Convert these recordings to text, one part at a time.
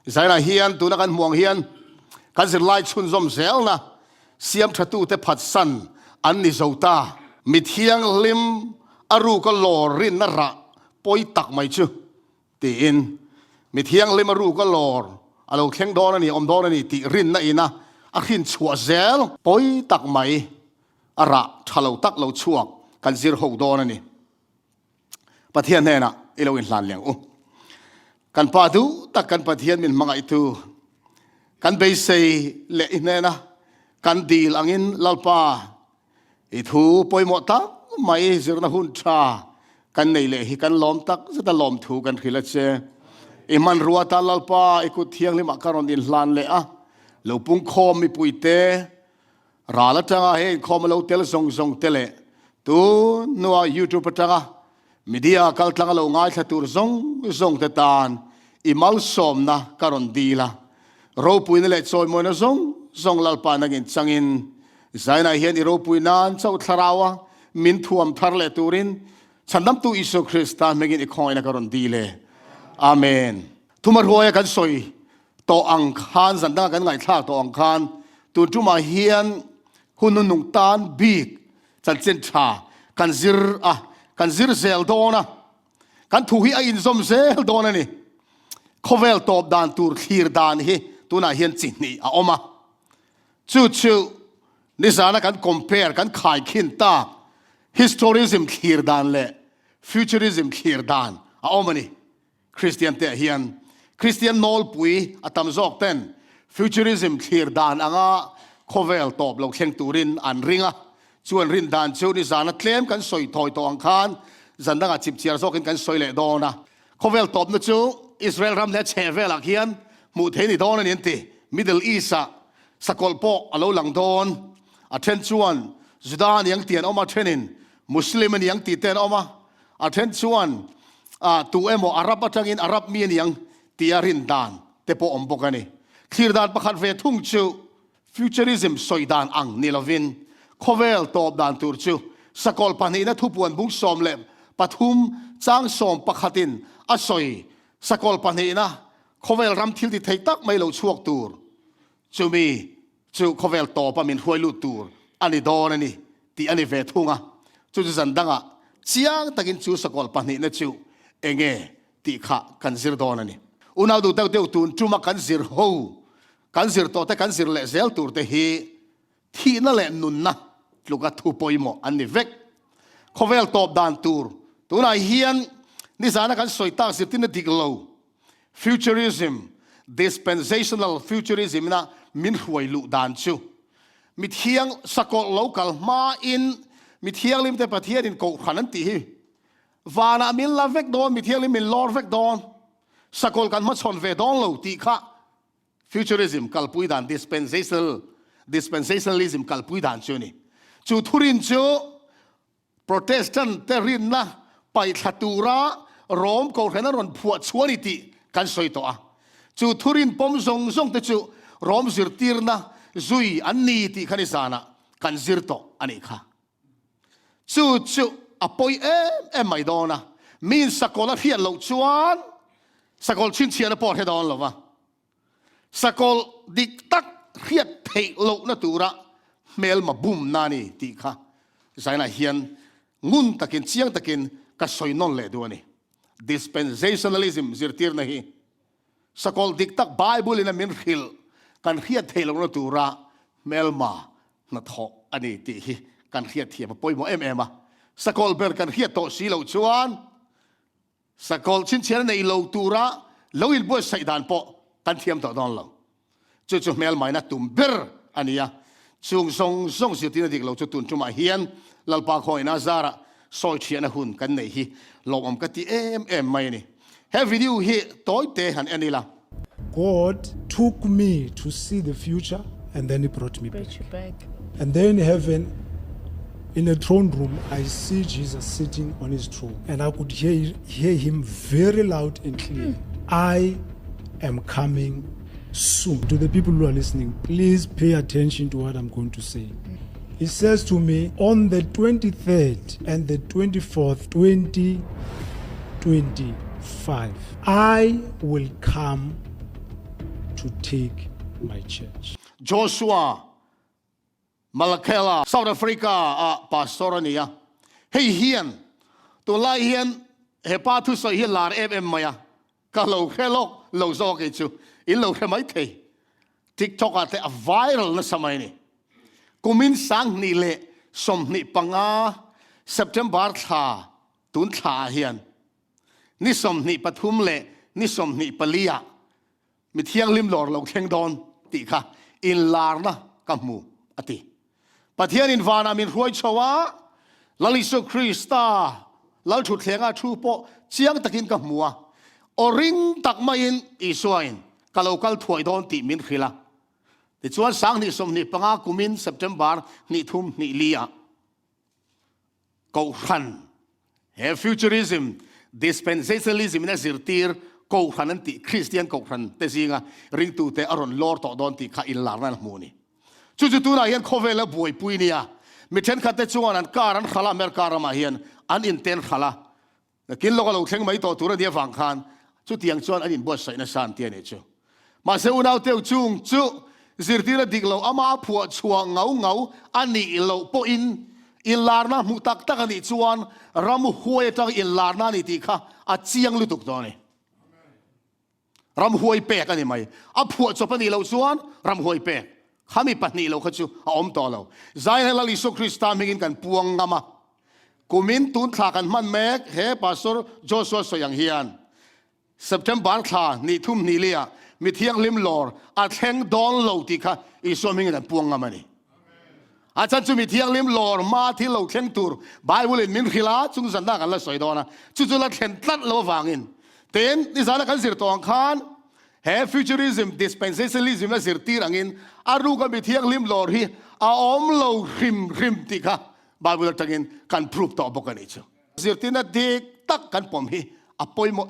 zai na hian tu na kan muang hian kan zir lai chun zom zel na Siamṭhatute Phatsan an Mizo ta mi thiang lim aru ka lor rin na ra poi tak mai chu ti in mi thiang lim aru ka lor alo khleng don ani om don ani ti rin na ina a khin chua zel poi tak mai ara thalo tak lo chuak kan zir ho don ani pathian hena ilo in hlan leng u kan pa du tak kan pathian min mangai tu kan be sei le inena kan dil angin lalpa i thu poi mo ta mai zirna hun tha kan nei le hi kan lom tak zata lom thu kan khila che iman ruwa ta lalpa iku thiang lima karon din hlan le a lo pung khom mi puite ra la tanga he khom lo tel song song tele tu nuwa YouTube tanga media kal tanga lo ngai thatur zong zong te tan imal som na karon dila ro puin le choi mo na zong zong lalpa nagin changin zaina hian i ro puinan chau tharawa min thuam thar le turin chandam tu isu Krista megin i khoina karon dile amen thumar hoya kan soi to ang khan zanda kan ngai thla to ang khan tu tuma hian hunun nung tan big chan chen tha kan zir zel dona kan thu hi a in zom zel dona ni khovel top dan tur khir dan hi tuna hian chin ni a oma chu ni sana kan compare kan khai khin ta historism khir dan le futurism khir dan a omani Christian te hian Christian nol pui atam zok ten futurism khir dan anga khovel top lo khleng turin an ringa chuan rin dan chu ni sana tlem kan soi thoi to ang khan zandanga chip chiar zokin kan soi le dona khovel top na chu Israel ram le chevel ak hian mu theni don an ti Middle East sakolpo alo lang don athen chuan Sudan yang tian oma thenin Muslim yang ti ten oma athen chuan tu emo Arab atangin Arab mi yang tiarin dan te po ombokani khir dan pakhat ve thung chu futurism soidan ang nilovin khovel top dan tur chu sakol pani na thupuan bung som le pathum chang som pakhatin asoi sakol pani na khovel ram thil ti thei tak mai lo chuak tur chumi chu khovel to pa min huai lu tur ani don ani ti ani ve thunga chu zandanga chiang takin chu sakol pani na chu enge ti kha kan zir don ani unau du tau teu tun chuma kan zir ho kan zir to te kan zir le zel tur te hi thi na le nun na luka thu poimo ani vek khovel top dan tur tuna hian ni sana kan soita sitin diglo futurism dispensational futurism na min huai lu dan chu mit hiang sakol local ma in mit hiang lim te pathian in ko khanan ti hi wana min la vek don mit hiang lim min lor vek don sakol kan ma chon ve don lo ti kha futurism kalpui dan dispensationalism kalpui dan chu ni chu thurin chu Protestant terin na pai thatura rom ko hena ron phua chuani ti kan soi to a chu thurin pom zong zong te chu rom zir tir na zui anni ti khani sana kan zir to ani kha chu apoi em mai dona min sakola hian lo chuan sakol chin chian por he don lo wa sakol dik tak hiat thei lo na tura mel ma bum nani ti kha zaina hian ngun takin chiang takin ka soinon le duani dispensationalism zirtir na hi sakol dik tak bible in a min khil kan hiat thei lo na tura melma na tho ani ti hi kan hiat thia poi mo em sakol ber kan hiat to si lo chuan sakol chin chian nei lo tura lo il bo sai dan po kan thiam to don lo chu mel mai na tum ber ania chung song si tin dik lo chu tun chuma hian lalpa khoi na zara soi thiana hun kan nei hi lom ka ti em mai ni he video hi toy te han anila God took me to see the future and then he brought me back. And then in heaven, in a throne room, I see Jesus sitting on his throne. And I could hear him very loud and clear. I am coming soon. To the people who are listening, please pay attention to what I'm going to say. He says to me, on the 23rd and the 24th, 2025, I will come to take my church. Joshua Malakela South Africa pastor niya hey hian to lai hian he pa thu so hi lar em maya ka lo khelok lo zo ke chu in lo ke mai thei TikTok ate a viral na samai ni kumin sang ni le som ni panga September tha tun tha hian ni som ni pathum le ni som ni palia mi thiang lim lor lo kheng don ti kha in lar na kamu ati pathian in vana min huai chawa lalisu Krista lal thu thlenga thu po chiang takin kamua oring takma in isuain kalokal thuai don ti min khila ti chuan sang ni som ni panga kumin September ni thum ni lia ko khan he futurism dispensationalism na zirtir ko khan anti Christian ko khan te zinga ring tu te aron lor to don ti kha in lar na mu ni chu tu na hian khovela buai puinia mi then khate chuan an karan khala mer karama hian an inten khala kin lo thleng mai to tur dia wang khan chu tiang chuan an in bo sai na san ti ani chu ma se unau teu chung chu zirtira diglo ama phua chuang ngau ani lo po in larna mu tak tak ani chuan ram huai tak in larna ni ti kha a chiang lu tuk to ni ram huai pek ani mai a phua chopani lo chuan ram huai pek khami pahni lo khachu a om to lo zai hela lisu Krista mingin kan puang ngama kumin tun thla kan man mek he pastor Joshua soyang hian September thla ni thum ni lia mi thiang lim lor a thleng don lo ti kha I so mingin kan puang ngama ni a chan chu mi thiang lim lor ma thi lo thleng tur Bible in min khila chung zan da kan la soi dona chu la thlen tlat lo wangin ten ni zala kan zir tong khan he futurism dispensationalism na zirtir angin aruga mi thiang lim lor hi a om lo rim ti kha Bible tangin kan prove to bokani chu zirtina dik tak kan pom hi apoi mo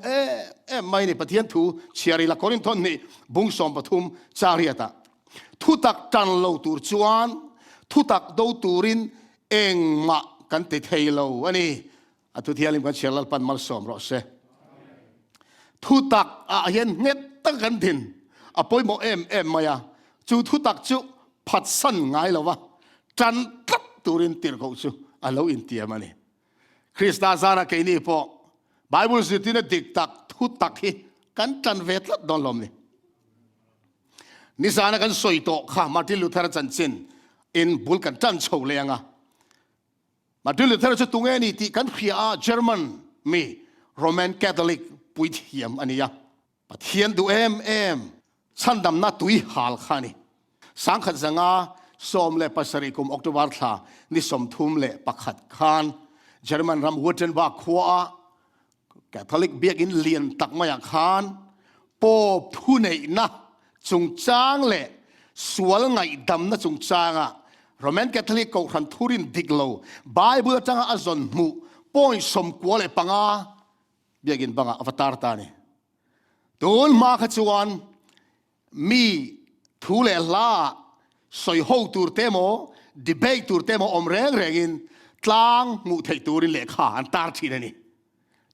mai ni pathian thu chiari la Korinthon ni bung som pathum chariata thu tak tan lo tur chuan thu tak do turin eng ma kan te thailo ani atu thialim kan chelal pan mal som ro se thu tak a hian net tak kan din apoi mo em maya chu thu tak chu phat san ngai lawa tran tak turin tir ko chu alo in tia mani Krista zara ke ni po Bible sitina dik tak thu tak hi kan tran vet la don lom ni sana kan soi to kha Martin Luther chan chin in bul kan tran chho lenga Martin Luther chu tunge ni ti kan khia German mi Roman Catholic puit hiam ania pathian du em chan dam na tui hal khani sang khat zanga som le pasari kum October tha ni som thum le pakhat khan German ram wooden ba khwa Catholic biak in lian tak maya khan pop thu nei na chung chang le sual ngai dam na chung changa Roman Catholic ko khan thurin diglo Bible changa azon mu point som kwa le panga biagin banga avatar ta ni don ma khachuan mi thu le la soi ho tur temo debate tur temo om reng tlang mu thei turin le kha an tar thi ni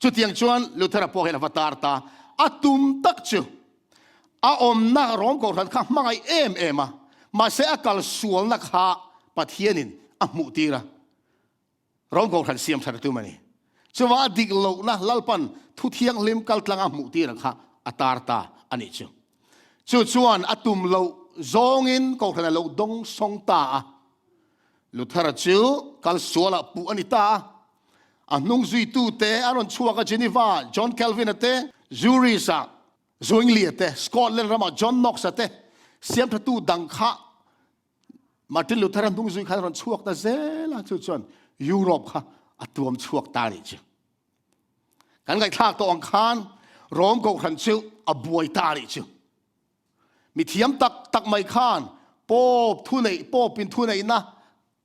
chu tiang chuan Luther po hen avatar ta atum tak chu a om na rom ko ran kha mangai em ma se akal sual na kha pathianin a mu tira rom ko ran Siamṭhatute mani chuwa dik lo na lalpan thu thiang lim kal tlanga mu tira kha atar ta ani chu chuan atum lo zongin ko ran lo dong song ta Luther chu kal suala pu anita anung zui tu te aron chuaka Geneva John Calvin ate Zurisa Zwingli ate Scotland rama John Knox ate Siamṭhatute dang kha Martin Luther anung zui kha ron chuak ta zela chu chuan Europe kha atuam chuak ta ni chu kan ngai thak to ang khan rom ko khan chu abuai ta ni chu mi thiam tak mai khan pop pin thu nei na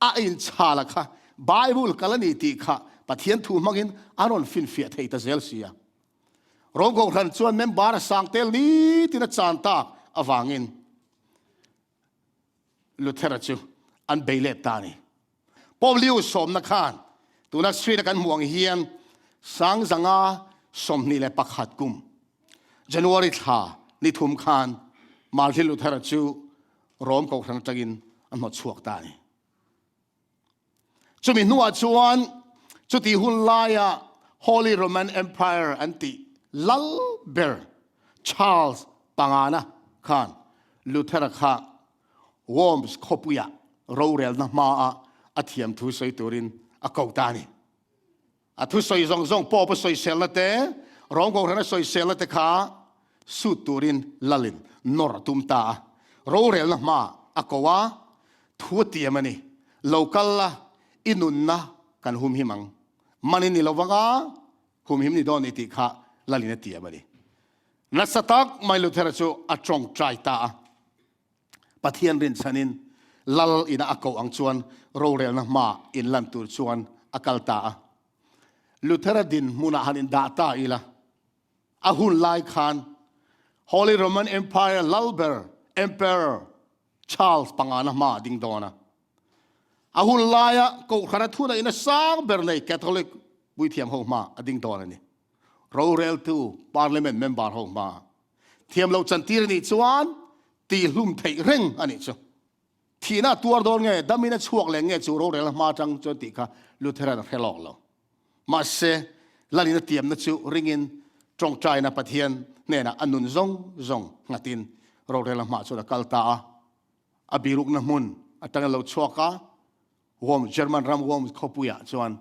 a in chala kha Bible kalani ti kha pathian thu mangin aron fin fia thei ta zel sia rom ko khan chuan member sang tel ni tina chan ta awangin Luther chu an beile ta ni pom liu som na khan tuna street kan muang hian sang zanga som ni le pakhat kum January tha ni thum khan มาที่ลุเทอร์จูโรมก็ครั้งจักินอันหมดช่วงตายจุดมีนัวชวนจุดที่หุ่นลาย Holy Roman Empire อันติลัลเบอร์ชาร์ลส์ปังอานะขันลุเทอร์ข้าวอมส์คบุยะโรเรลนะมาอาเทียมทุสอยตุรินอากาตานีทุสอยซงปอปสอยเซลเตร้องกองทัพสอยเซลเตข้าสุดตุรินลลินนอร์ตุมตาโรเรลนะมาอากาวะทั่วเตียมันนี่โลกัลละอินุนนะกันหุมหิมังมันนี่เราวังหุมหิมนี่โดนอิติข้าลลินเตียมันนี่นัสตักไม่ลุเทระจูอัจงใจตาปะเทียนรินสันินลัลอินาอากาอังชวนโรเรลนะมาอินลันตุชวนอากาลตาลุเทระดินมุนาฮันินดาตาอีละอาหุนไลคาน Holy Roman Empire ลัลเบอร์ Emperor Charles ปังอานะมาดิงดอนะอาหุนไลก็ขณะทุนอินาสางเบอร์ในแคทอลิกบุยเทียมหงมาดิงดอนะนี่โรเรลตู Parliament Member หงมาเทียมเราจันทีรนี่ชวนตีลุ่มไทยเร่งอันนี้จ้ะทีน่าตัวโดนไงดามินะช่วงแรงไงจูโรเรลมาจังจนติค่ะลุเทอร์เฮลอกเรามาเซลาลินะเตียมนะจูริงินจงใจนะปะเทียนเนี่ยนะอันนุนซงงัดินโรเรลมาจูนะกัลตาอบิรุกนะมุนอัตังเราชัวกะวอมเยอรมันรัมวอมขบุยะจวน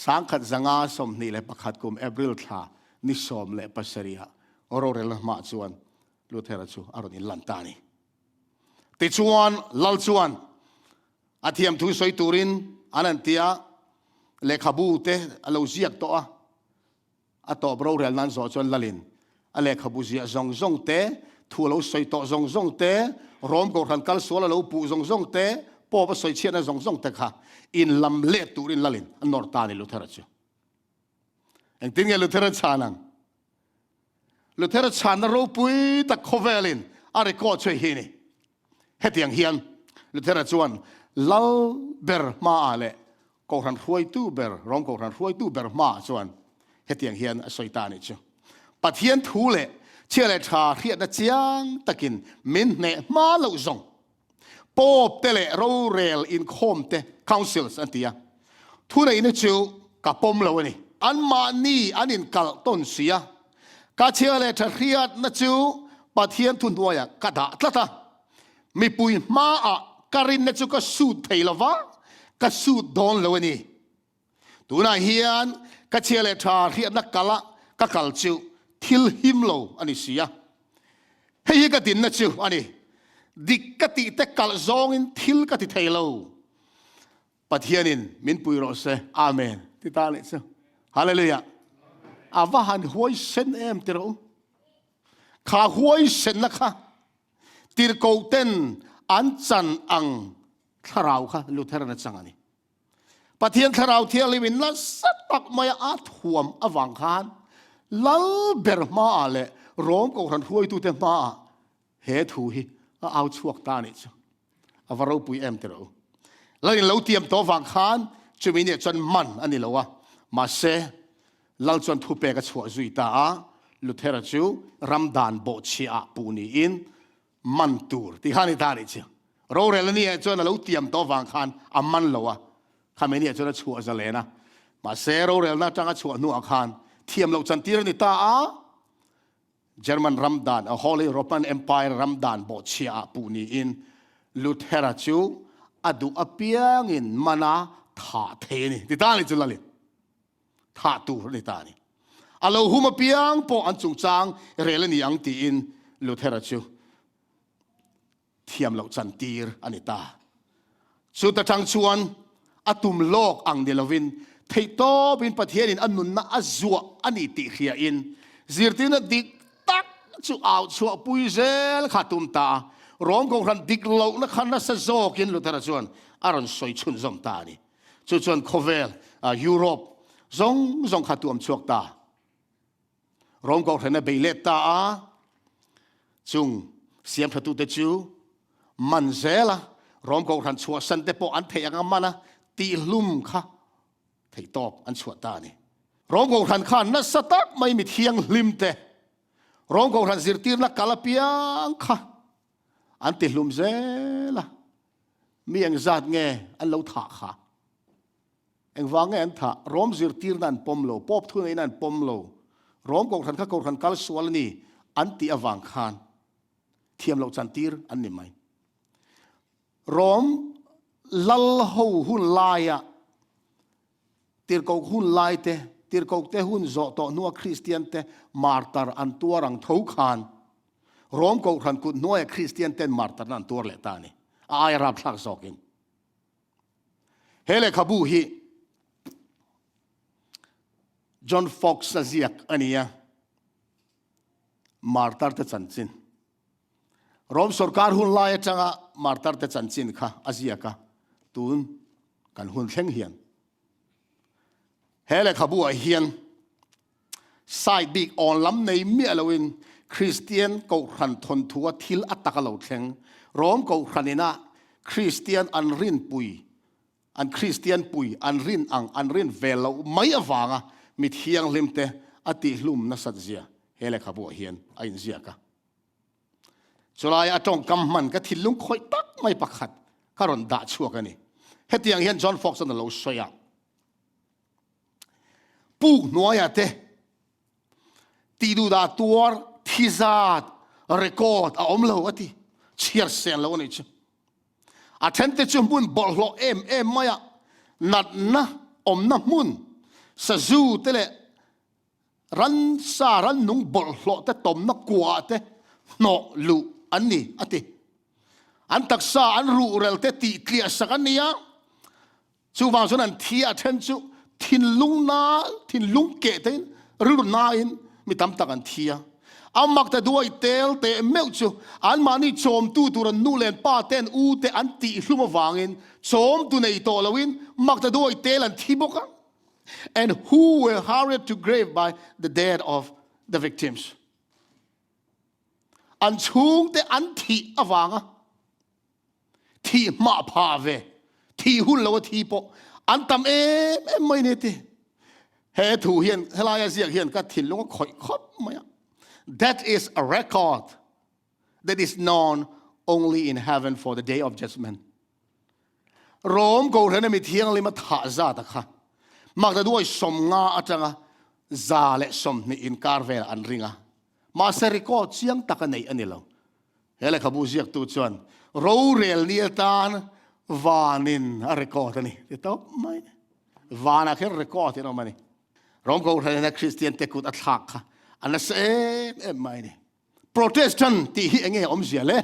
สังขัดจังอาสมนี่เลยประคัดกุมเอเบริลท่านิสอมเลยปัสเรียโรเรลมาจวนลุเทอร์จูอารมณ์ลันตานีติชวนลัลชวนอาเทียมทุสอยตุรินอันนั้นเตียเลขาบูเตอโลเซียกตัวอัตโตบรอเรลนั้นสอชวนลลินอเลขาบูเซียซงเตทัวเราสอยตัวซงเตรอมก็รันกัลสวลเราปูซงเตปอบสอยเชียนซงเตค่ะอินลำเล็ตุรินลลินอันนอร์ตานีลุเทอร์จูเอ็งติงเงลุเทอร์ชานังลุเทอร์ชานเราปุยตะโคเวลินอะไรก็ช่วยเฮนี่เฮตียงเฮียนลุเทอร์ชวนลัลเบอร์มาอะไรก็รันรวยตู้เบอร์ร้องก็รันรวยตู้เบอร์มาชวนเฮตียงเฮียนสวยตานี่จ้ะปัทเฮียนทูเล่เชื่อเลยชาเรียนจียงตะกินมินเนมาเหล่าซงปอบเตเลโรเรลอินคอมเตคาวซิลส์อันเตียทูเล่อินจูกับปมเหล่านี่อันมานี่อันอินกัลต้นเสียกาเชื่อเลยชาเรียนจูปัทเฮียนทุนตัวอย่างกระดาษละตามีปุยมาการินเนจูก็สูดไทยละวะก็สูดโดนเลวนี่ตัวน่าเฮียนก็เชื่อเลยชาเรียนนักกะละก็กัลจูทิลหิมโลอันนี้เสียเฮ้ยก็ดินเนจูอันนี้ดิกติเตกัลซองอินทิลก็ติไทยโลปัทเฮียนินมินปุยโรเซอาเมนที่ตาเนี่ยเซฮาเลลูยาอาว่าหันหัวเซนเอ็มติโรขาหัวเซนนะคะตีร์โกเตนอันจันอังทาราวค่ะลุเทอร์นัจังอันนี้ปะเทียนทาราวเทียลิวินนัสตักมายอาถ่วมอวังคานลัลเบอร์มาเลโรมก็รันห้วยตุเตมาเฮทูฮีเอาช่วงตานี่จ้ะอวารูปุยเอ็มเตโรแล้วเราเตรียมตัววังคานจะมีเนี่ยจนมันอันนี้แล้ววะมาเซลัลจนทุเปกชัวจุยตาลุเทอร์จูรัมดานโบชีอาปูนีอินมันตูร์ที่ข้านี่ตาดิเชียวเราเรื่องนี้จนเราเตรียมตัววางคันอามันเราอะข้าไม่เนี่ยจนชัวจะเลยนะมาเซเราเรื่องนั้นจังชัวนัวคันเทียมเราจันทีนี่ตาเยอรมันรัมดานHoly Roman Empire รัมดานบอดเชียปูนีอินลุเทอร์จูอดูอเปียงอินมานาถาเทนี่ที่ตานี่จุลลิถาตูนี่ตานี่เราหุมาเปียงปออันจุงจังเรื่องนี้อังตีอินลุเทอร์จูเทียมเราจันทีร์อันนี้ตาสุดท้ายชวนอตุมโลกอังเดลวินเทโตบินประเทศอินอันนุนน่าอจัวอันนี้ติเขียอินซิร์ตินดิกตักชูเอาชัวปุยเซลขาตุมตารอมกงรันดิกโลกนักขันนัสโซกินลุเทอร์ชวนอารอนสวยชุนซอมตานี่ชวนโคเวลยุโรปซงขาตุมชัวตารอมกงรันเบลเลตตาจุงเสียมประตูเตจูมันเซล่ารอมกรันชัวสันเตปอันเทียงอามานะตีลุ่มค่ะเทียตอบอันชัวตานี่รอมกรันข้านัสตักไม่มีเทียงลิมเตรอมกรันสิรตีนักกาลเปียงค่ะ อันติลุมเซละมีเองจัดเงอันเราถาขาเองวางเงอันถาร้อมจิรตีร์นั่นปมโลปอบทุนไอ้นั่นปมโลร้อมกองทันข้ากองทันกัลสวลนี่อันติอวังคานเทียมเราจันตีร์อันนี้ไหมร้อมลัลหูหุ่นลายอะตีร์กอกหุ่นลายเตตีร์กอกเตหุ่นโจโตนัวคริสเตียนเตมาร์ตาร์อันตัวรังทุกขานร้อมกองทันกุดนัวคริสเตียนเตมาร์ตาร์นั่นตัวเลตานี่อายรับสักสอกินเฮเลขบูฮีจอห์นฟ็อกซ์เสียกอันนี้มาร์ตาร์เตจันจินรวมสุรการหุ่นลายจังมาร์ตาร์เตจันจินค่ะอาเซียกะตูนกันหุ่นเข่งเฮียนเฮเลขบูเฮียนไซดิกออนล้ำในเมียลวินคริสเตียนกูขันทนทัวทิลอัตตะกะเหลาเข่งรวมกูขันนี่นะคริสเตียนอันรินปุยอันคริสเตียนปุยอันรินอันรินเวลเราไม่อวางมิเทียงลิมเตอติลุมนัสัตเซียเฮเลขบัวเฮียนไอ้เซียกะสุดท้ายอาจงกำมันก็ทิลุงคอยตักไม่ปักขัดก็รอนด่าชัวกันนี่เฮตียงเฮียนจอห์นฟ็อกซ์นั่นเราสวยปูนัวยเตตีดูดาตัวทิซาดเรคคอร์ดอมเราอติเชียร์เซนเราเนี่ยจ้ะอาเทนเตจุมุนบอลโลเอ็มไม่อะนัดนะอมนะมุนสจูเตเลรันซารันนุงบอลโลเตตอมนะกวาเตโนลูอันนี้อติอันตักษาอันรูเรลเตตีเคลียสักอันนี้จูวางส่วนนั้นที่อาเทนจูทินลุงนาทินลุงเกตนรูนาอินมีตำตักันที่อามักแต่ด้วยเตลเตเมลจูอันมานี่โจมตูตุรันนูเลนป้าเตนอูเตอันตีลุมวางอินโจมตูในโตลวินมักแต่ด้วยเตลันที่บกัน and who were hurried to grave by the dead of the victims อันชูงเตอันที่อวางที่มาพาเวที่หุ่นแล้วที่ปออันตำไม่เนี่ยที่เฮถูเฮียนเฮลายาเสียเฮียนก็ถิ่นลงก็ข่อยคดไม่That is a record that is known only in heaven for the day of judgment. โรมกูเรนมิเทียงลิมาถาซาตะค่ะมักจะด้วยสมงาอาจารย์ซาเลสมในอินคาร์เวลอันริงมาเสริกอเชียงตะกันในอันนี้เราเฮเลขบูเซียกตูจวนโรเรลเนียตานวานินอะไรก็ตัวนี้ที่ต๊อบไม่วานาแค่เรคอร์ที่เรามานี่โรมกูเรนคริสเตียนเตกุดอัตลักค่ะอันนั้นไม่เนี่ยโปรเตสแตนต์ที่เองเสียเลย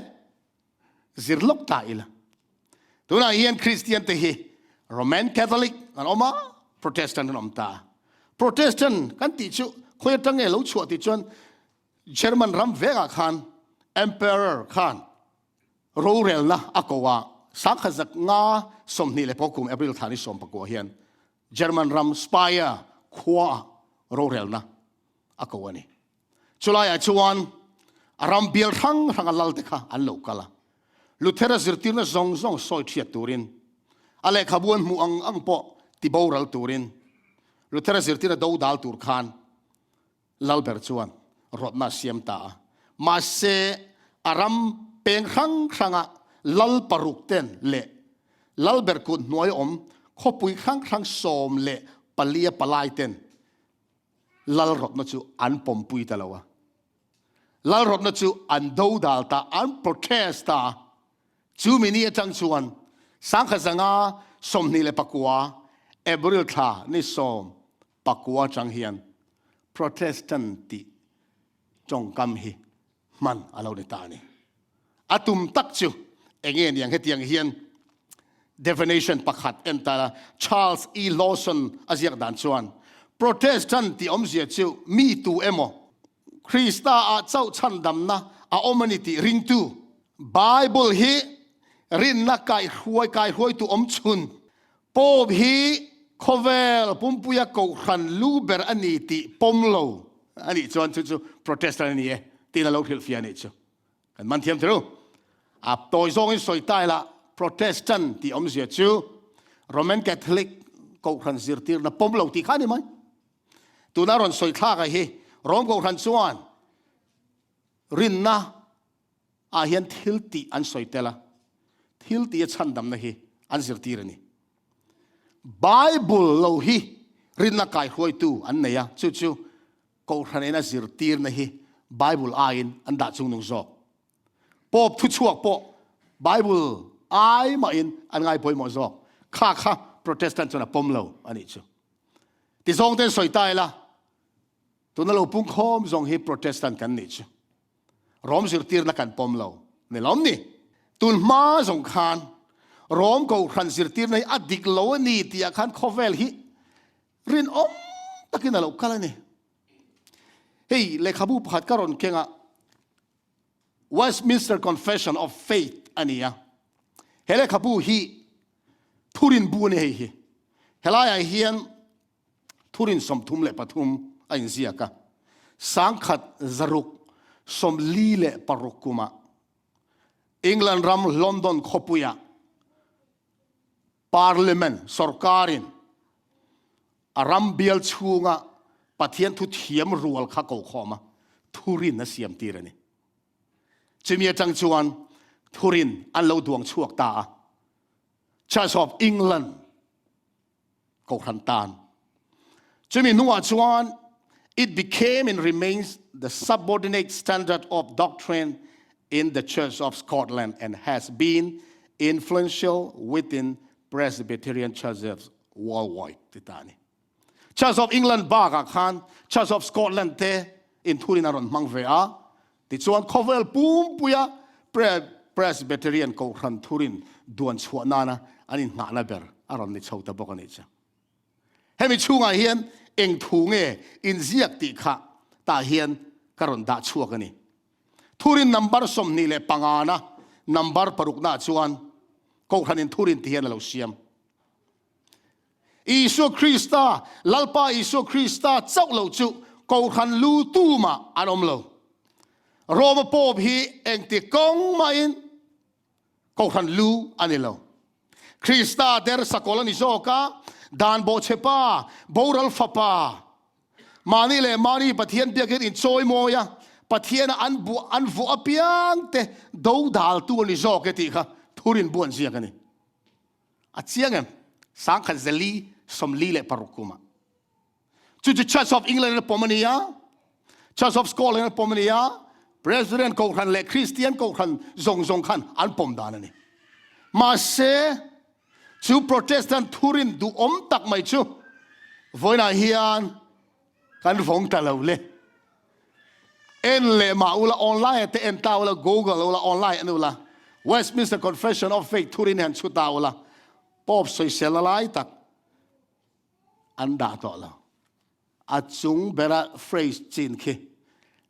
สิรลกตายละตัวนั้นเฮียนคริสเตียนที่โรมันคาทอลิกอันออกมาโปรเตสแตนต์นั่นตาโปรเตสแตนต์กันติดชูคุยตั้งเงี้ยเราชัวติดจนเยอรมันรัมเวกาขันเอ็มเปอเรอร์ขันโรเรลนะอากว่าสักขจักงาสมนี่เลยพอคุมเอเปริลธานิสมปะกัวเฮียนเยอรมันรัมสปายร์ขวาโรเรลนะอากวนี่จุลายชวนรำเบียร์ทั้งอัลลัลเตค่ะอันโลกละลุเทระสิรตินะซองซอยเชียตูรินอะไรขบวนมูอังปอติบาวรัลตูรินลุเทระสิรตินะดาวดัลตูร์ขานลัลเบอร์ชวนรถมาเสียมตามาเซอารำเป็นครั้งลัลปารุกเตนเละลัลเบอร์กุนหน่วยขบุยครั้งโสมเละปลียปลายเตนลัลรถนั่นจูอันปมปุยตลอดลัลรถนั่นจูอันดูดัลตาอันโปรเทสตาจูมินีจังชวนสังขสังอาสมนิเลปักวาเอบริลท่านิสมปักวาจังเฮียนโปรเตสแตนติจงกำฮีมันอาเราในตานี่อาตุมตักจูเองอย่างเฮตียงเฮียน definition ปักขัดเอ็นตาชาร์ลส์อีลอสันอาเซียกดันชวนProtestant ที่เสียจิวมีตัวคริสต์อาเจ้าชันดำนะอมนิติริงตูไบเบิลฮีรินนักไก่หวยตัวชุนปอบฮีโคเวลปุ่มปุยกขันลูเบอร์อันนี้ติปมโลอันนี้ชวนจู Protestant นี่ที่นั่นเราคิดฟิอานี่จูมันเทียมรู้ตัวทรงอิสวยใต้ละ Protestant ที่เสียจิว Roman Catholic กขันสิรติร์นะปมโลที่ข้านี่มั้ยตัวนั้นรอนสวยท่ากันเฮร้องกูทันส่วนรินนะ อมนิติริงตูไบเบิลฮีรินนักไก่หวยตัวชุนปอบฮีโคเวลปุ่มปุยกขันลูเบอร์อันนี้ติปมโลอันนี้ชวนจู Protestant ที่เสียจิว Roman Catholic กขันสิรติร์นะปมโลที่ข้านี่มั้ยตัวนั้นรอนสวยท่ากันเฮร้องกูทันส่วน อาเฮียนทิลตีอันสวยเตละทิลตีชันดำนะฮีอันสิรตีรนี่ไบเบิลเราฮีรินนักไก่หวยตูอันไหนอะจู่ๆกูขันเองสิรตีรนะฮีไบเบิลอายินอันดัดจุงนุ่งโซปอบทุชวกปอบไบเบิลอายมาอินอันไงปอยมอโซข้าโปรเตสแตนต์จนะปมเราอันนี้จู่ที่ทรงเต้นสวยตายละตัวนั้นเราปุ่งคอมทรงฮีโปรเตสแตนต์กันนี่จู่รอมสิรตีรนักกันปมเราในล้อมนี่ตุนมาสงครานรอมกูขันสิรตีรในอดีตโลนี่ที่อาคารคอเวลฮีรินตะกินอะไรกันล่ะนี่เฮ้ยเลขาบุพัดการอนเก่งอะ Westminster Confession of Faith อันนี้อะเฮเลขาบุฮีทุรินบูนี่เฮเฮลายเฮียนทุรินสมทุมเลปทุมอันเสียกะสังขัดจรุกสมลีเลปรุกุมาอังกฤษรัมลอนดอนขบุยะพาร์ลิเมนต์สรการินอารัมเบียลชูงะปะเทียนทุเทียมรัวข้ากูขอมาทุรินน่ะเสียมตีระนี่จะมีจังจวนทุรินอันเราดวงชั่วตา Church of England กูขันตานจะมีนัวจวน it became and remains the subordinate standard of doctrine in the Church of Scotland and has been influential within Presbyterian churches worldwide ติตานี่ Church of England บ้ากขัน Church of Scotland เตอินทุรินารอนมังเวียติจวน cover ปุ่มปุยะ Presbyterian กูขันทุรินดวนชัวนานะอันนี้งานเบอร์อารมณ์ในชาวตะบกันนี่จ้ะให้มีช่วงเฮียนเองทูงอินเสียกติขะตาเฮียนกรณดาชัวกันนี่ทุรินนัมบาร์สมนี่เลยปังอานะนัมบาร์ปรุกนาชวนกูขันอินทุรินที่เฮียนเราเสียมอิสุคริสต์ลัลปาอิสุคริสต์เจ้าเราจุกูขันลูตูมาอารมณ์เราโรมปอบฮีเองติกงมาอินกูขันลูอันนี้เราคริสต์เดอร์สกอลนิโซกาดานโบเชปาโบรัลฟาปามานี่เลยมานี่ปะเทียนเบียกินอินโซยโมยะปะเทียนอันฟูอเปียงเตดูดาลตัวนิโซกติค่ะทุรินบวนเสียกันนี่อาเจียงเอ็มสังขัดเซลีสมลีเลปารุกุมาจุด Church of England ในปอมเนีย Church of Scotland ในปอมเนีย President กูขันเลคริสเตียนกูขันทรงขันอันปอมดานันนี่มาเซชูโปรเตสแตนต์ทุรินดูตักไม่ชูวันนั้นเฮียนกันฟงตะเลวเลยเอ็นเลมาอุลาออนไลน์แต่เอ็นตาอุลา Google อุลาออนไลน์อันอุลา Westminster Confession of Faith ทุรินเห็นชุดตาอุลาปอบสวยเซลไลตักอันด่าต่อแล้วอาจุงเบระเฟรชจีนคี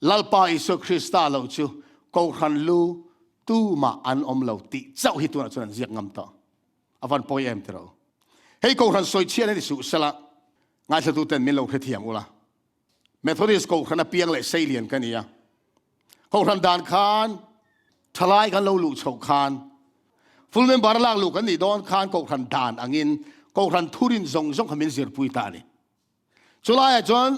ลัลปาอิสุคริสต์เราชูกูขันลูตู้มาอันเราติเจ้าหิตัวนั้นส่วนเสียงงำต่ออาวันปอยเตเราให้กูขันสวยเชียนในสุสละงานจะดูเต็มมิโลเทียมอุละเมทอดิสกูขันเปียงเลยเซเลียนกันนี่ยกูขันดานคานทลายกันเราลูกโฉกคานฟุลเมนบาร์ลางลูกกันนี่โดนคานกูขันดานอังินกูขันทุรินซงขมิ้นเสียปุยตานี่จุลายจน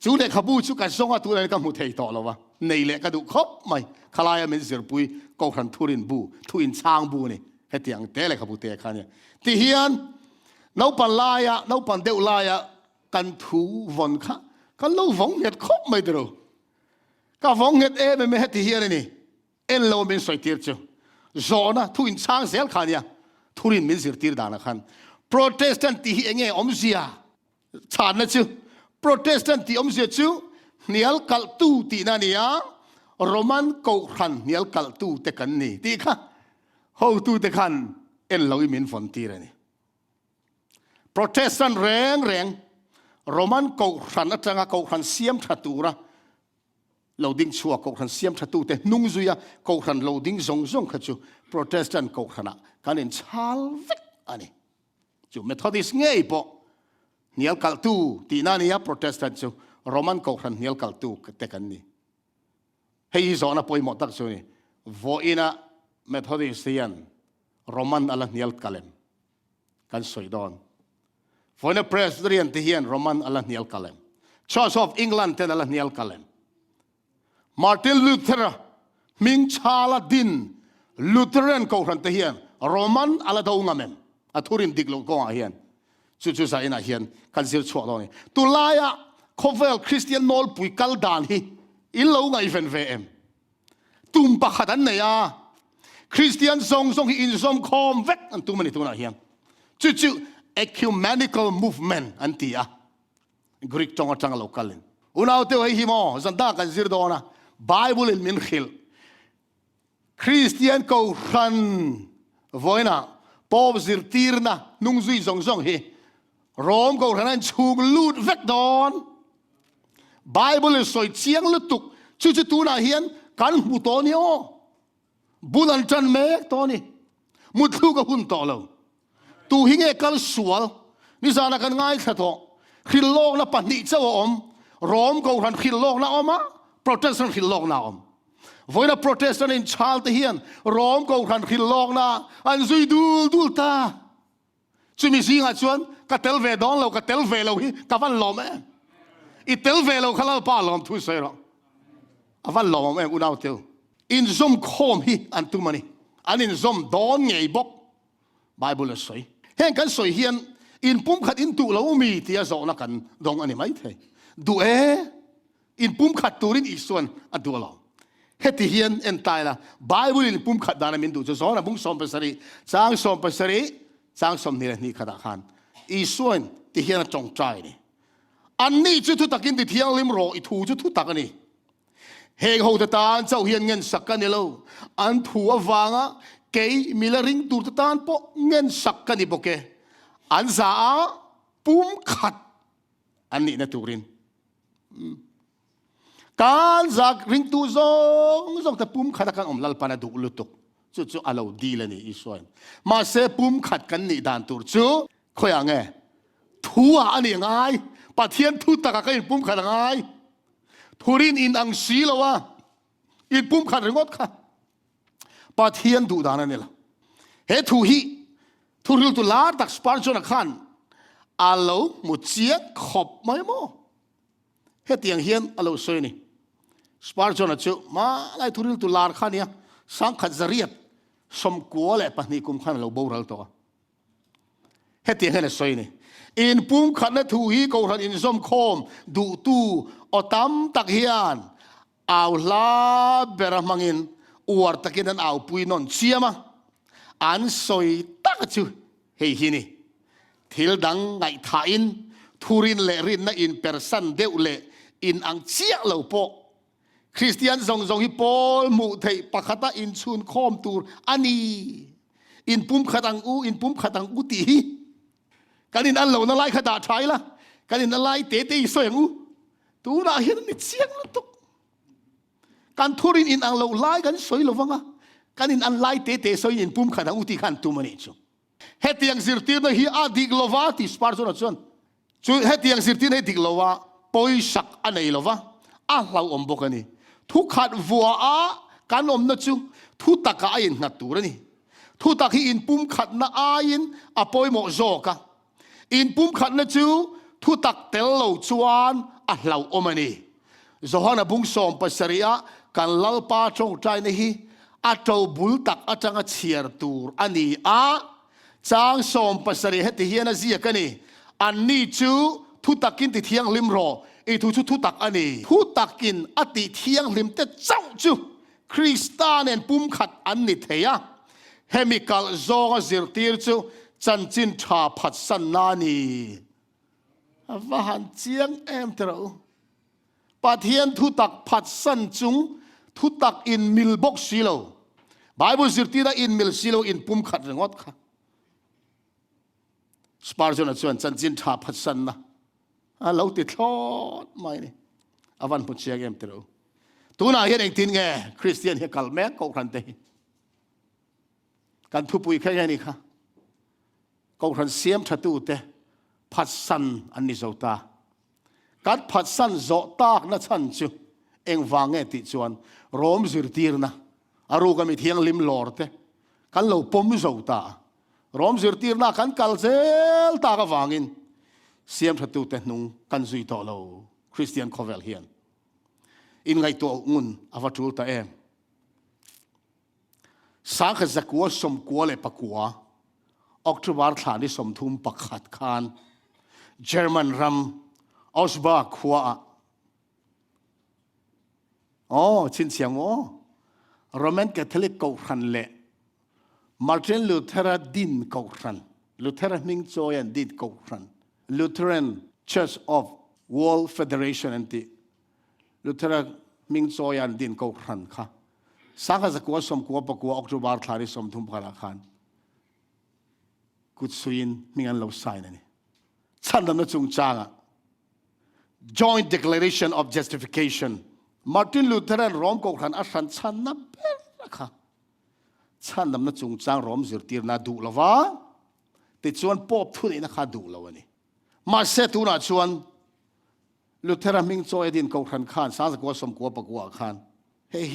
จูเด็กขบูชุกันส่งว่าตัวนั้นก็มุเทยต่อแล้ววะในเล็กก็ดูครบไหมขลายมิ้นเสียปุยกูขันทุรินบูทุรินช้างบูนี่ให้เตียงเตะเลยขบูเตะขันเนี่ยที่เฮียนน้าปันลายะน้าปันเดวลายะกันถูวันค่ะกันเราฟงเห็ดครบไม่รู้ก็ฟงเห็ดไม่เห็ดที่เฮียนี่เอ็นเราเป็นสวยตีร์จูโซนะทุรินช้างเสียขันเนี่ยทุรินมิ้นเสียตีร์ดานะขันโปรเตสแตนต์ที่เองอมเสียชาญนะจูโปรเตสแตนต์ที่อมเสียจูเนียลกัลตูตีนั่นเนี่ยโรมันกูขันเนียลกัลตูเตกันนี่ตีค่ะhow to the can en lo imin frontier ni Protestant reng Roman ko khan atanga ko khan Siamṭhatute loading chua ko khan Siamṭhatute nungzuya ko khan loading zong khachu Protestant ko khana kanin chalvek ani chu Methodist ngei po nial kaltu tinania Protestant chu Roman ko khan nial kaltu te kan ni hei zona poi mo tak chu ni vo ina Methodist yan Roman ala nial kalem kan soidon for the Presbyterian tihian Roman ala nial kalem Church of England ten ala nial kalem Martin Luther มิงชาลาดินลูเทเรนก็รันเทียนโรมันอะไรดาวงามเอ็มอัทุรินดิกลงก็อาเฮียนจู่ๆใส่นาเฮียนกันเสียชั่วตรงนี้ตุลายะคอเวลคริสเตียนนอลปุยกัลดานฮีอิลลูไงเฟนเวเอ็มตุมปะขัดันเนียคริสเตียนทรงอินซอมคอมเวกอันตุมันนี่ตุนาเฮียนจู่ๆ Ecumenical movement อันที่อ่ะกรีกจงจังโลกัลินอุณาเตวให้ฮิโมสันตากันซิรโดนะไบเบิลมินขิลคริสเตียนก็รันวอยนะปอบซิรตีร์นะนุ่งซุยซงฮีโรมก็รันชูกลูดเวกดอนไบเบิลสอยเชียงลุตุกจู่ๆตุนาเฮียนกันมุตโตนิโอบุลันจันเมกตัวนี้มุดลูกหุ่นต่อเราตูหิงเอกัลสวลนิสานักันง่ายแค่ตัวขิลโลกนะปันนิเจ้าอมโรมก็รันขิลโลกนะอมะโปรเตสแตนต์ขิลโลกนะอมวันนั้นโปรเตสแตนต์อินชาลต์เฮียนโรมก็รันขิลโลกนะอันซุยดูลตาจุมิสิงห์ชวนกัตเตลเวดอนเรากัตเตลเวเราฮีกับวันลมอีเตลเวเราขลังป้าลมทุเสร็จอวันลมอุณาเตลอินซอมคอมฮีอันตุมันนี่อันอินซอมดอนไงบอกไบเบิลสวยเห็นกันสวยเฮียนอินปุ่มขัดอินตุเรามีที่จะสอนกันดองอันนี้ไม่ใช่ดูอินปุ่มขัดตัวนี้อีกส่วนอันตัวเราเฮติเฮียนเอ็นตายละไบเบิลอินปุ่มขัดดานามินดูจะสอนนะบุ้งสอมภาษารีจางสอมภาษารีจางสอมนี่แหละนี่ขัดขันอีส่วนที่เฮียนจงใจนี่อันนี้จะทุกตักินที่เที่ยงลิมโรอีทูจะทุกตักอันนี้เฮงโฮตตานเจ้าเฮียนเงินสักกันนี่เราอันทัววางะเกยมิลริงตูตตานปอเงินสักกันนี่ปอเกอันซาปุ่มขัดอันนี้นะตูรินการจักริงตูซงแต่ปุ่มขัดกันอมลัลปานาดูลุตุกจู่ๆอาเราดีเลยนี่อีส่วนมาเสปุ่มขัดกันนี่ดานตูจู่คอยยังไงทัวอันนี้ง่ายปะเทียนทุตตะกันปุ่มขัดง่ายทุรินอินอังสีแล้ววะอินปุ่มขัดงดค่ะปะเทียนดูดานั่นนี่ละเฮทุฮีทุริลตุลาตักสปาร์จนักขันอาเรามุเจียขบไม่โมเฮตียงเฮียนอาเราสวยนี่สปาร์จนักเจ้ามาไล่ทุริลตุลาขันเนี่ยสังขัดจริยสมกัวเลยปะนี่กุมขันเราโบราณตัวเฮตียงเฮียนสวยนี่อินปุ่มขัดนั่นทุฮีก็รันอินสมคมดูตูอตัมตักเฮียนเอาลาเบรมังอินอวดตะกินนั้นเอาปุยนนเชียมาอันสวยตักจูเฮียนี่ทิลดังไงท่าอินทุรินเลรินนะอินเปอร์ซันเดวเลอินอังเชียเหล่าปอคริสเตียนทรงฮิปอลมุเทปะขัตอินชุนคอมตูอันนี้อินปุ่มขัดังอูตีกันอินอันเหล่านั่นไล่ขดาใช้ละกันอินอันไล่เตะสวยงูตูน่าเห็นนี่เชียงลุตุกการทุรินอินอันเหล่าไล่กันสวยหรือวังอ่ะกันอินอันไล่เตะสวยอินปุ่มขัดังอูตีขันตูมันนี่จูเฮติยังสิรตีนฮีอาดิกโลวาติสปาร์จนัดชนจูเฮติยังสิรตีนเฮดิกโลวาปอยสักอันไหนโลวาเราอมบกันนี่ทุกขัดวัวการอมนัดจูทุกตะกาอินนัดตัวนี่ทุกตะฮีอินปุ่มขัดน่าอินปอยโมโจกะอินปุ่มขัดนัดจูทุกตักเตลโลจวนเราอมนี่โจฮานะบุ้งสอมปัสริยะกันลัลปาจงใจนี่เจ้าบุลตักจังเชียร์ตัวอันนี้จางสมปัสริเหติเฮียนเสียกันนี่อันนี้จูทุตักินติเทียงลิมรออีทุตักอันนี้ทุตักินอติเทียงลิมเตเจ้าจูคริสตาเนนปุ่มขัดอันนี้เทียเฮมิคัลโซกซิรตีร์จูจันจินชาพัดสันนานีว่าหันเจียงเอ็มเตอร์ปะเทียนทุตักพัดสันจุงทุตักอินมิลบกซิโลไบเบิลซิรตีร์อินมิลซิโลอินปุ่มขัดงดค่ะสปาร์จนัดชวนจันจินชาพัดสันนะเราติดทอดไม่เนี่ยอวันพุ่งเชียงเอ็มเตอร์ตัวน่าเห็นเองทิ้งไงคริสเตียนเฮกัลแม็กก็ครันเตการทุบปุยแค่นี้ค่ะก็ครันเสียมชัดตูเตพัดสันอันนี้โจตาการพัดสันโจตากนั่นฉันจูเองวางเงติจวนโรมสิรตีร์นะอารูกันมีเทียงลิมลอร์เตกันเราปมโจตารอมสิรตีร์นะกันกัลเซลตากวางอินเสียมชัดตูเตนุงกันซุยต่อเราคริสเตียนคอเวลเฮียนอินไงตัวงุนอวัตุลตาเอ็ม สังขจักกัวสมกัวเลยปะกัวออกทวารฐานที่สมทุมปักขัดคานเยอรมันรำออสบาขัวอ๋อชินเสียงอ๋อโรมันคาทอลิกกูขันเละมาร์ตินลูเทอร์ดินกูขันลูเทอร์มิงโจยันดินกูขันลูเทอรัน Church of World Federation อันที่ลูเทอร์มิงโจยันดินกูขันค่ะสังขจักกัวสมกัวปะกัวออกทวารฐานที่สมทุมปักขัดคานกุศลมีงานเราใส่นั่นนี่ฉันดำเนินจงจางอ่ะ Joint Declaration of Justification มาร์ตินลูเทอร์รอมกขันอัศนฉันนับเป็นนะคะฉันดำเนินจงจางรอมจิตตีร์นาดูละวะติดชวนปอบทุนอินะคะดูละวะนี่มาเสตุนาชวนลูเทอร์มิงโจยดินกขันขานสางสกัวสมกัวปะกัวขานเฮ้ย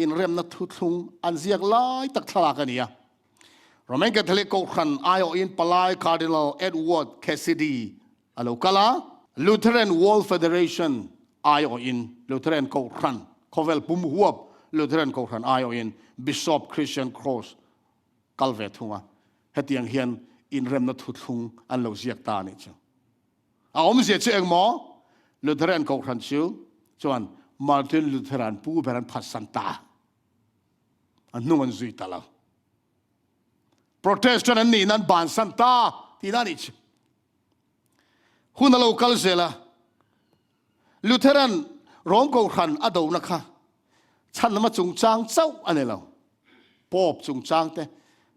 อินเรียมนัททุลุงอันเสียกลายตักทลากันเนี่ยRoman Catholic กูขันไอโออินปลาย Cardinal Edward Cassidy อโลกาลา Lutheran World Federation ไอโออิน Lutheran กูขันคอเวลปุ่มหัว Lutheran กูขันไอโออิน Bishop Christian Cross กัลเวทุงะเหตุยังเฮียนอินเรมนัทุทุงอันเราเสียกตานี่จ้ะเอาผมเสียชื่อเองหมอ Lutheran กูขันชื่อจวน Martin Lutheran ผู้เป็นพัฒสันตาอันนุ่งอันจุยตาเราProtestant อันนี้นั่นบานสันตาที่นั่นอีกหุ่นเราคัลเซล่ะลูเทรันร้องกูขันอดาวนะคะฉันมาจงจางเจ้าอันนี้เราปอบจงจางแต่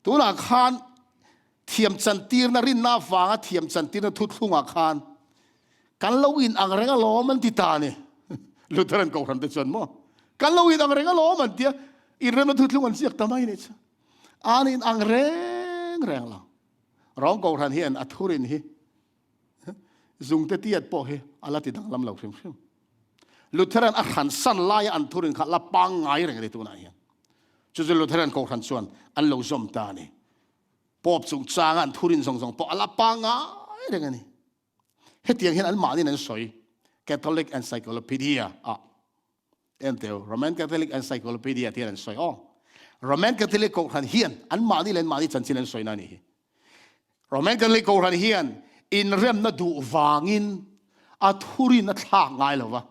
ตัวนักขานเทียมจันทีร์นรินน้าฟังเทียมจันทีร์นทุดลุงอาคารกันเราอินอังเรงล้อมันติดตาเนี่ยลูเทรันกูขันเป็นส่วนมั้งกันเราอินอังเรงล้อมันเดียอินเรื่องทุดลุงอันเสียกทำไมเนี่ยอันนี้อังเรงแรงเราร้องกูขันเฮียนอัทุรินฮีจุงเตียดโปะเฮอะไรติดดังลำเหล่าเพิ่มลูเทอรันอัขันสันไล่อันทุรินขัดละปังไงเรื่องอะไรตัวไหนเฮียจุดลูเทอรันกูขันส่วนอันเหล่าจอมตาเนี่ยปอบจุงจางอันทุรินส่งปอบละปังไงเรื่องนี้เฮตียงเห็นอันมานี่นั่นสวย Catholic Encyclopedia อ่ะเอ็นเดียว Roman Catholic Encyclopedia ที่นั่นสวยอ๋อRoman Catholic กูขันเฮียนอันมานี่เล่นมานี่จันทร์นั่นสวยนั่นนี่ Roman Catholic กูขันเฮียนอินเรียมนัดดูวางินอัทุรินนัดทางไงล่ะวะ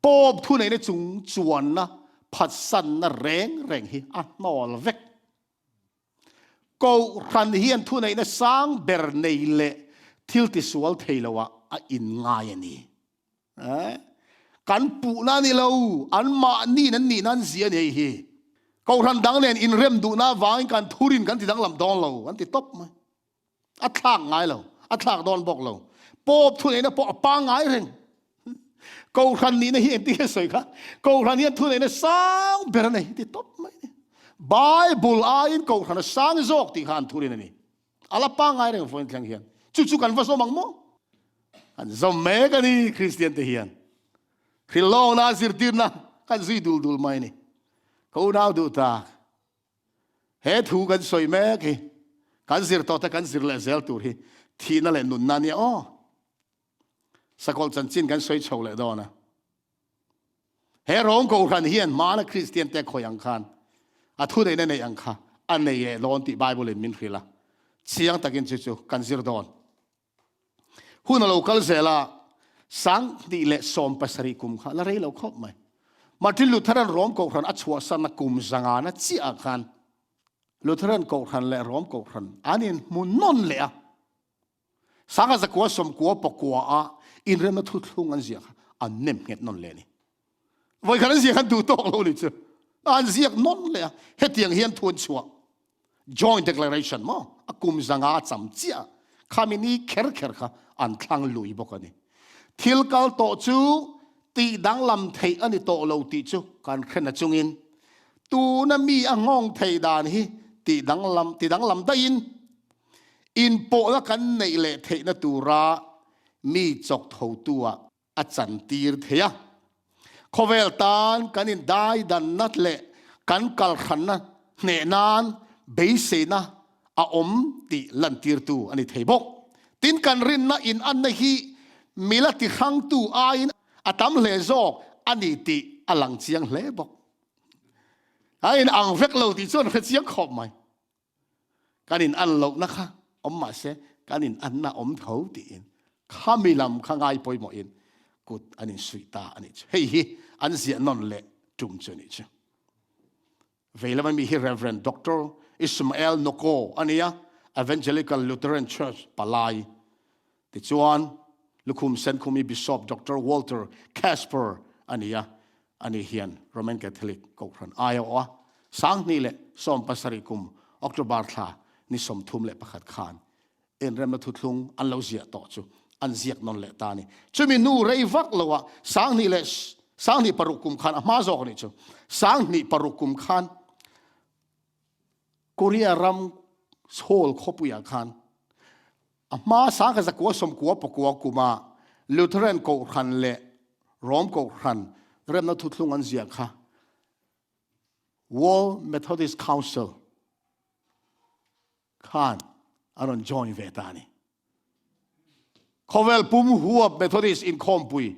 ปอบทุนไหนเนี่ยจุงจวนนะพัดสันนะแรงฮีอันนอลเวกกูขันเฮียนทุนไหนเนี่ยสร้างเบอร์เนยเล่ทิลติสวลเทลวะอินง่ายนี่กันปูนั่นนี่เราอันมานี่นั่นเสียเนี่ยฮีกูขันดังเนี่ยอินเรียมดูนะวางกันทุรินกันที่ดังลำดอนเราอันที่ตบไหมอัดทางไงเราอัดทางโดนบอกเราปอบทุนเนี่ยปอบปังไงเร่งกูขันนี้เนี่ยเห็นที่สวยค่ะกูขันนี้ทุนเนี่ยสร้างเบอร์เนี่ยที่ตบไหมไบเบิลอ่านกูขันสร้างจอกที่ขันทุนนี่อะไรปังไงเร่งฟังเฮียนจู่ๆกันว่าสมังมั้งอันสมัยกันนี่คริสเตียนเฮียนคือลองน่าสิรตีร์นะกันซีดูลไหมนี่เขาหน้าดูตาเฮ้ถูกันสวยแม่กี่กันสิรต่อแต่กันสิรเลเซลตัวที่นั่นแหละนุนนั่นเนี่ยอ๋อสกอลจันจินกันสวยโชว์เลยดอนะเฮ้ร้องกูขันเฮียนมานะคริสเตียนแต่คอยอังคารอาทุนในในอังคารอันนี้ร้อนที่ไบเบิลมินฟิละเสียงตะกินจู่ๆกันสิรดอนหุ่นเราคัลเซล่าสังดีเละสมปัสริกุมค่ะแล้วเรื่องเราครบไหมมาที่ลูเทอรันร้อมกูขันอัชวสันกุมสังอานะจีอาคันลูเทอรันกูขันและร้อมกูขันอันนี้มุนนนเลยอะสังกัดกัวสมกัวปกัวอ่ะอินเรื่องนั้นทุกทุกอันเสียอันเน็มเห็ดนนเลยนี่วันขันเสียกันดูโตเราเลยจ้ะอันเสียนนเลยอะเฮ็ดยังเฮียนทวนชัว Joint Declaration มั้งกุมสังอาจำเจียขามินีเคร์ค่ะอันทางลุยบอกนี่ทิลกัลโตจูตีดังลำเทอันนี้โตเราตีจูการขึ้นจงอินตูน่ะมีอ่างงเทดานฮีตีดังลำได้อินโปละกันในเละเทนตูระมีจกเท่าตัวอาจารย์ตีร์เทียขเวลตานกันอินได้ดันนัดเละกันกัลขันนะเนนานเบสนะอาอมตีลันตีร์ตูอันนี้เทบกตินกันรินนะอินอันนี้ฮีมิลติขังตูอาอินอาตามเลจอกอันนี้ตีอลังเชียงเลบก ai in ang vek lo ti chuan kha chiang khop mai kan in an lo na kha om ma se kan in an na om tho ti in khamilam khangai poi mo in kut anin suita ani hei hi an zia non le tum chuni chu veilaman mi hi Reverend Dr. Ismail Noko ania Evangelical Lutheran Church Palai ti chuan lukhum sen khumi Bishop Dr. Walter Casper ania ani hian Roman Catholic ko khran ayo sang ni le som pasari kum October tha ni som thum le pakhat khan en rem na thuthlung an lo zia to chu an ziak non le ta ni chumi nu rei vak lowa sang ni parukum khan ma zo ni chu sang ni parukum khan Korea ram hol khopuya khan ma sang ka zakwa som kwa pakwa kuma Lutheran ko khan le Rom ko khan rem na thuthlung an ziak kha World Methodist Council khan aron join vetani Khovel pum huwa Methodist in Khompui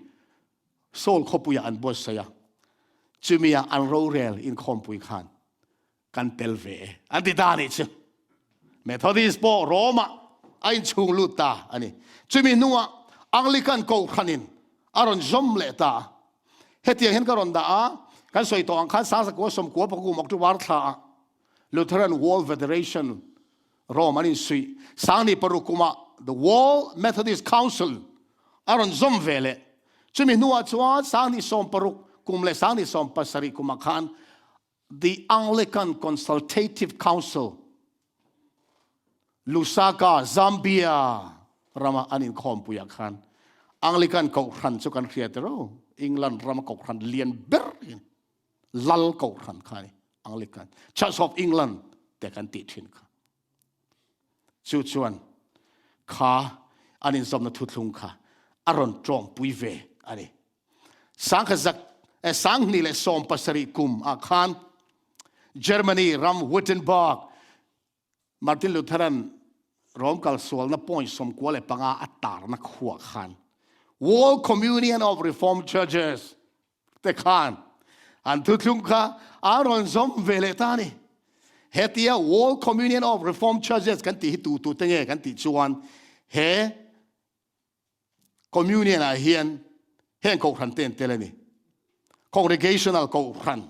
sol khopuya an bos saya chumia an rorel in Khompui khan kan telve antidani chu Methodist po Roma ain chung luta ani chumi nuwa Anglican ko khanin aron zom le ta hetiang hen karon da a kan soi to ang khan sa sa ko som ko pa ku mok tu war tha Lutheran World Federation Rome anin sui sangni parukuma the World Methodist Council aron zom vele chumi nuwa chwa sangni som paruk kumle sangni som pasari kuma khan the Anglican Consultative Council Lusaka Zambia rama anin khompuya khan Anglican ko khan chu kan khiatero England rama ko khan lian ber lal ko khan khani Anglican Church of England te kan ti thin kha chu chuan kha anin som na thuthlung kha aron trong pui ve ani sang khazak sang ni le som pasari kum a khan Germany ram Wittenberg Martin Lutheran Rom kal sol na point som kwale panga atar na khwa khan World Communion of Reformed Churches te khan an thuthlung kha aron som vele tani hetia World Communion of Reformed Churches kan ti tu tenge kan ti chuan he communion a hian hen ko khan ten telani congregational ko khan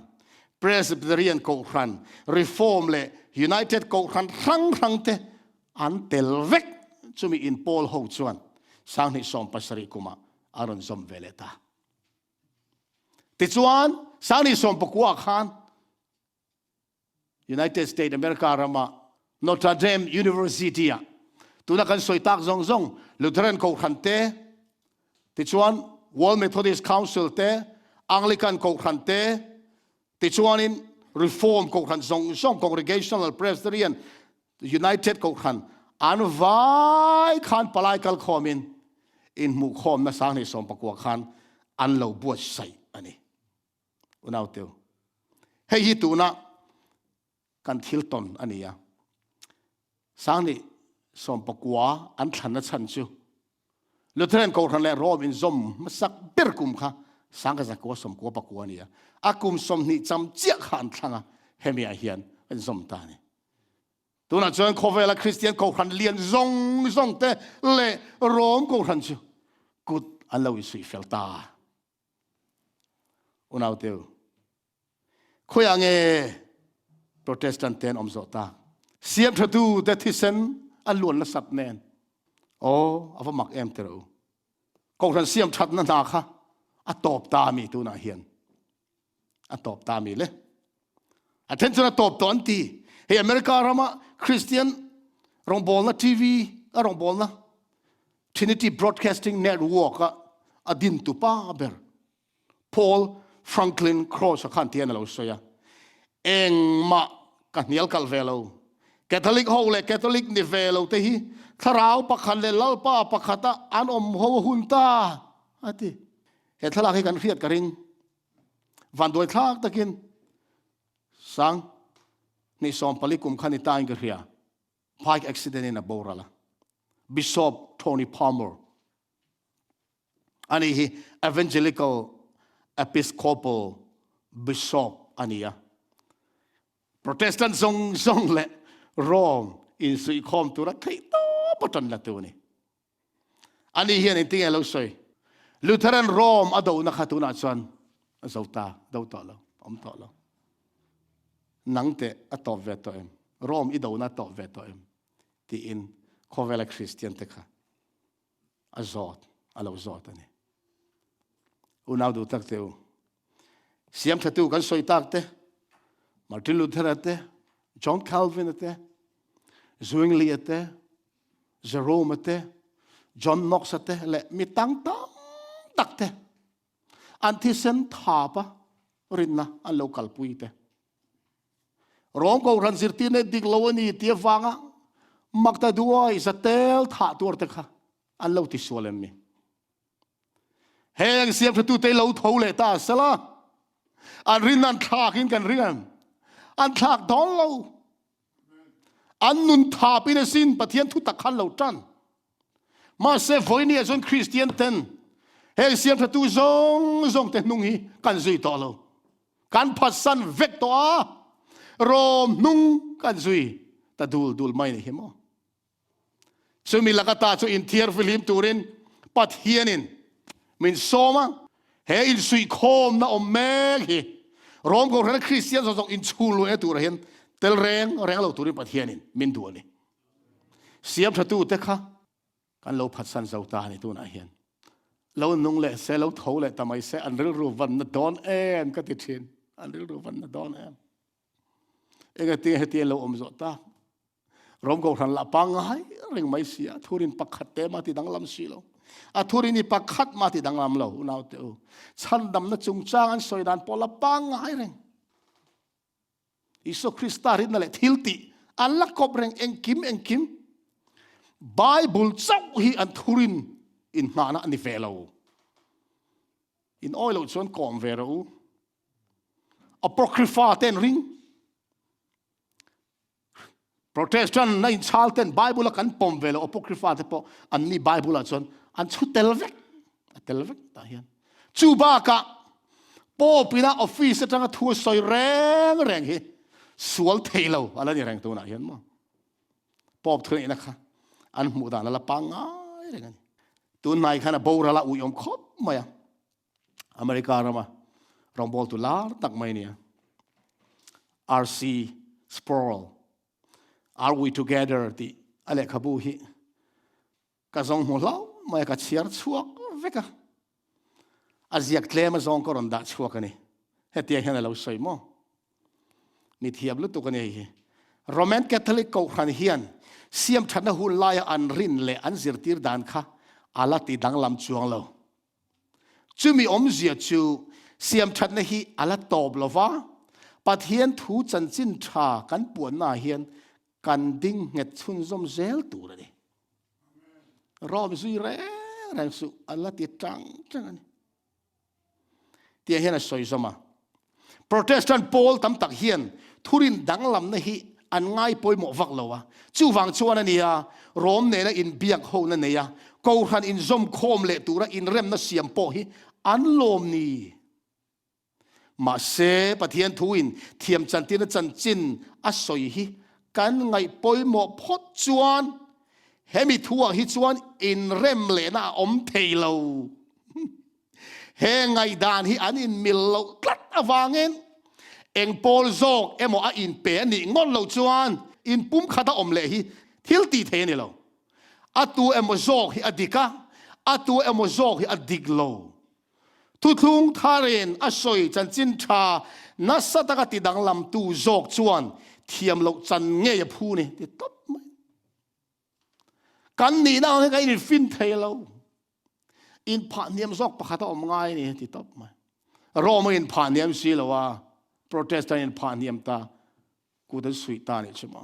Presbyterian ko khan Reform le United ko khan rang te an tel vek chumi in Paul ho chuan sang ni som pasari kuma aron som veleta ti chuan sang ni som pakwa khan United States America rama Notre Dame University a tuna kan soitak zong zong Lutheran ko khan te ti chuan World Methodist Council te Anglican ko khan te ti chuan in Reform ko khan zong Congregational Presbyterian United ko khan an vai khan palai kal khomin in mu khom na sang ni som pakwa khan an lo buat sai ani unaw teu hei hi tuna kan thilton ania sang ni som pakwa an thlan na chan chu Lutheran ko khan le rom in zom masak ber kum kha sang ka zakwa som ko pakwa nia akum som ni cham chia khan thanga hemia hian an zom ta ni tuna chuan khovela Christian ko khan lian zong te le rom ko khan chu kut an lo sui felta unaw teu khoyange Protestant ten omzota Siamṭhatute Phatsan alun la sat nen ava mak em tero ko khan Siamṭhat na na kha atop ta mi tu na hian atop ta mi le attention atop ton ti hey America rama Christian rong bol na TV rong bol na Trinity Broadcasting Network adin tu pa ber Paul Franklin Cross khan tian lo soya eng ma kanial kalvelo Catholic ho le Catholic ni velo te hi tharau pakhan le lalpa pakhata an ho hunta ati he thala hi kan riat karing van doi thak takin sang ni som palikum khani taing ka ria bike accident in a borala Bishop Tony Palmer ani hi Evangelical Episcopal Bishop ania Protestant zong le Rome in sui khom tu ra thei to paton la tu ni ani hian in ting elo soi Lutheran Rome ado na khatuna chuan azauta do to lo om to lo nang te atop ve to em Rome ido na to ve to em ti in Kovela Christian te kha azot alo zot ani unaw du tak teu Siamṭhatute kan soi tak te Martin Luther te John Calvin te Zwingli te Jerome te John Knox te le mi tang tak te antisen thapa rinna an local pui te Rom ko ran zirti ne diglowani ti wanga makta duwa isatel tha tur te kha an lo ti solem mi heng Siamṭhatute te lo thole ta sala an rin an thakin kan ringan an thak don lo an nun tha pin sin pathian thu takhan lo tan ma se voini azon Christian ten heng Siamṭhatute zong te nung hi kan zui to lo kan phasan vek to a Rom nung kan zui ta dul mai ni himo sumi lakata chu in thiar film turin pathianin min soma he in sui khom na om mek hi Rom ko ran Christian zong in chulu e tur hen tel reng lo turin pathianin min du ni Siamṭhatute te kha kan lo phatsan zauta ni tu na hian lo nung le se lo tho le tamai se an ril ru van na don en ka ti thin an ril ru van na don en ega ti he ti lo om zo ta Rom ko ran la pang hai ring mai sia thurin pakhat te ma ti dang lam si lo a thurin ni pakhat ma ti dang lam lo unaw te u chan dam na chung chang an soi dan pola pang hai reng Iso Krista rin na le thilti an la kop reng engkim Bible chau hi an thurin in mana ani velo in oil chon kom vero apocrypha ten ring Protestant na in Charlton Bible kan pom velo apocrypha te po an ni Bible chon an chu telvek ta hian chu ba ka po pina office tanga thu soi reng hi sual thelo ala ni reng tu na hian mo pop thrin na kha an mu da la pangai reng tu nai khana bora la uyom khop maya America rama rombol tu lar tak mai ni RC Sproul Are we together ti ale khabu hi ka zong mo lau mai ka chiar chuak veka aziak tlema zong koron da chuak ani hetia hena lo soi mo ni thiab lu tu ka nei hi Roman Catholic ko khan hian Siamṭhatna hu laya an rin le an zirtir dan kha ala ti dang lam chuang lo chumi om zia chu Siamṭhatna hi ala tob lova pathian thu chan chin tha kan puan na hian kan ding nget chun zom zel tu re rom zui re rang su ala ti tang ani ti hian a soi zoma Protestant Paul tam tak hian thurin dang lam na hi an ngai poi mo vak lowa chu wang chuan ania rom ne na in biak ho na neya ko khan in zom khom le tura in rem na siam po hi an lom ni ma se pathian thuin thiam chan tin chan chin a soi hi kan ngai poi mo phot chuan hemi thua hi chuan in rem le na om theilo he ngai dan hi an in mil lo tlat awangen eng pol zok emo a in pe ni ngon lo chuan in pum khata om le hi thil ti the ni lo atu emo zok hi adika atu emo zok hi adiglo tu thung tharen asoi chan chin tha na sataka ti dang lam tu zok chuan thiam lo chan nge ya phu ni ti top mai kan ni na ka in fin thelo in pha niam zok pakhata om ngai ni ti top mai roma in pha niam si lo wa Protestant in pha niam ta ku da sui ta ni chuma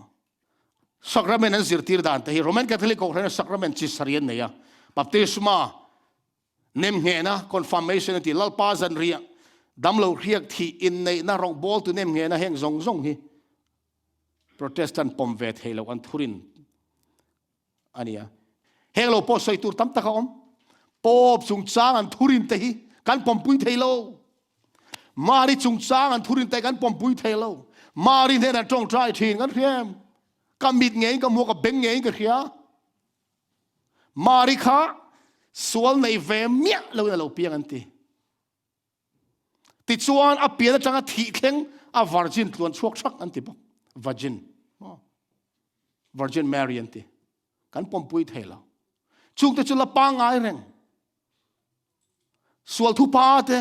sacrament an zirtir dan te Roman Catholic ko ran sacrament chi sarian ne ya baptisma nem nge na confirmation ti lalpa zan ria damlo riak thi in nei na rong bol tu nem nge na heng zong hi Protestant pom vet helo an thurin ania helo po soi tur tam ta ka om pop chung chang an thurin te hi kan pom pui thelo mari chung chang an thurin te kan pom pui thelo มารินเห็นตรงใจทีกันเพียมก็มิดเงี้ยก็มัวกับเบงเงี้ยก็เขียมาริคะสวลในเวเมียเราเปียกันติดชวนอเปียจังอาทิเข่งวาร์จินล้วนชวกชักอันติบอกวาร์จินแมรีอันติกันปมปุยเทลจุงแต่จุลปังไงเร่งสวลทุปาเต